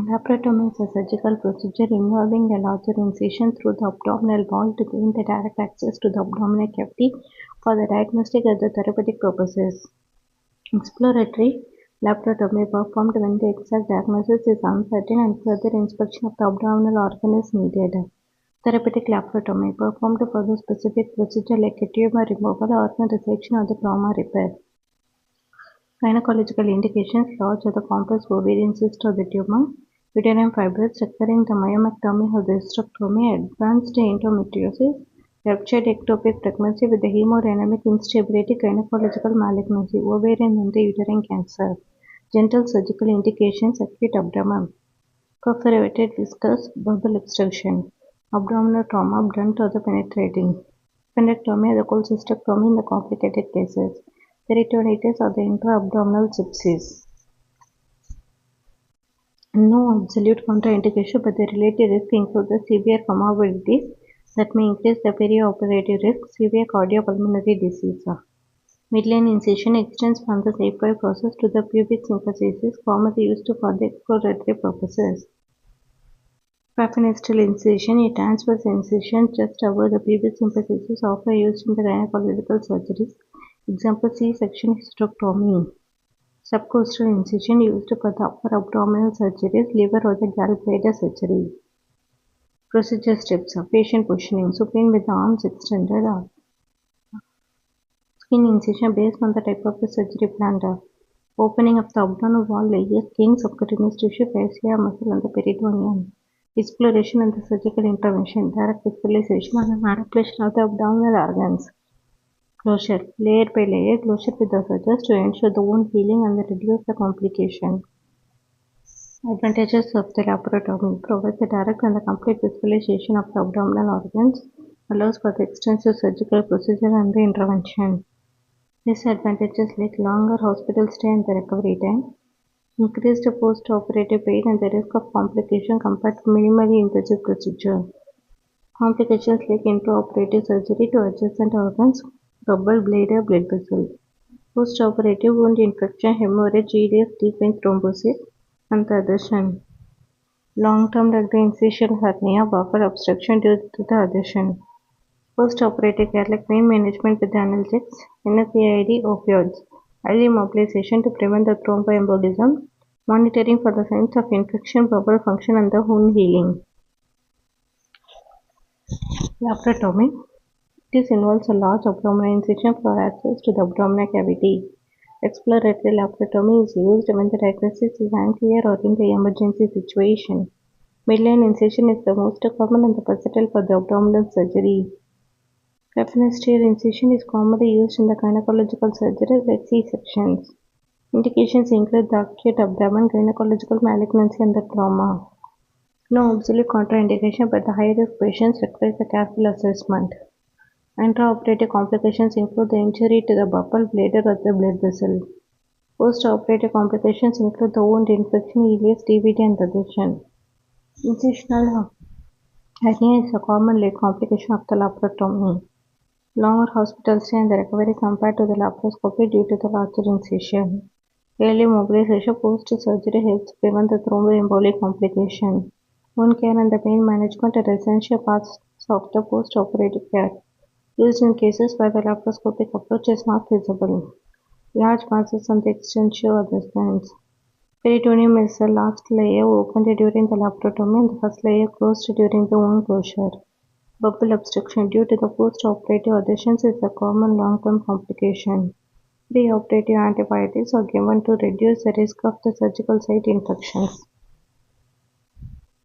Laparotomy is a surgical procedure involving a larger incision through the abdominal wall to gain the direct access to the abdominal cavity for the diagnostic and the therapeutic purposes. Exploratory laparotomy performed when the exact diagnosis is uncertain and further inspection of the abdominal organ is needed. Therapeutic laparotomy performed for the specific procedure like a tumor removal, organ resection, or the trauma repair. Gynecological indications: large or the complex ovarian cyst or the tumor, uterine fibroids requiring the myomectomy or the hysterectomy, advanced endometriosis, ruptured ectopic pregnancy with the hemodynamic instability, gynecological malignancy, ovarian and the uterine cancer. Genital surgical indications: acute abdomen, perforated viscous bubble obstruction, abdominal trauma, blunt or the penetrating, appendectomy or the cholecystectomy in the complicated cases, peritonitis or the intra-abdominal sepsis. No absolute contraindication, but the related risk includes the severe comorbidities that may increase the perioperative risk, severe cardiopulmonary disease. Midline incision extends from the sacral process to the pubic symphysis, commonly used for the exploratory purposes. Paphinestrial incision, a transverse incision just above the pubic symphysis, often used in the gynecological surgeries. Example: C-section, hysterectomy. Subcostal incision used for the upper abdominal surgeries, liver or the gallbladder surgery. Procedure steps: patient positioning, supine with the arms extended. Skin incision based on the type of the surgery planned. Opening of the abdominal wall layers, skin, subcutaneous tissue, fascia, muscle, and the peritoneum. Exploration and the surgical intervention, direct visualization and the manipulation of the abdominal organs. Closure, layer by layer closure with the surgeons to ensure the wound healing and reduce the complication. Advantages of the laparotomy: provides the direct and the complete visualization of the abdominal organs, allows for the extensive surgical procedure and the intervention. Disadvantages like longer hospital stay and the recovery time, increased post-operative pain and the risk of complication compared to minimally invasive procedure. Complications like intraoperative surgery to adjacent organs, bubble, bladder, blood vessel. Post-operative wound infection, hemorrhage, EDS, deep vein thrombosis, and the adhesion. Long-term like the incisional hernia, bowel obstruction due to the adhesion. Post-operative care like pain management with analgesics, NSAID, opioids. Early mobilization to prevent the thromboembolism. Monitoring for the signs of infection, bowel function, and the wound healing. Laparotomy. This involves a large abdominal incision for access to the abdominal cavity. Exploratory laparotomy is used when the diagnosis is unclear or in the emergency situation. Midline incision is the most common and the versatile for the abdominal surgery. Paphinestrial incision is commonly used in the gynecological surgery like C-sections. Indications include the acute abdomen, gynecological malignancy, and the trauma. No absolute contraindication, but the high-risk patients require a careful assessment. Intraoperative complications include the injury to the bowel, bladder, or the blood vessel. Post-operative complications include the wound infection, EDS, DVT, and adhesion. Incisional hernia is a common leg complication of the laparotomy. Longer hospital stay and the recovery compared to the laparoscopy due to the larger incision. Early mobilization post-surgery helps prevent the thromboembolic complication. Wound care and the pain management are essential parts of the post-operative care, used in cases where the laparoscopic approach is not feasible. Large masses and the extensive adjustments. Peritoneum is the last layer opened during the laparotomy and the first layer closed during the wound closure. Bubble obstruction due to the post-operative adhesions is a common long-term complication. Pre-operative antibiotics are given to reduce the risk of the surgical site infections.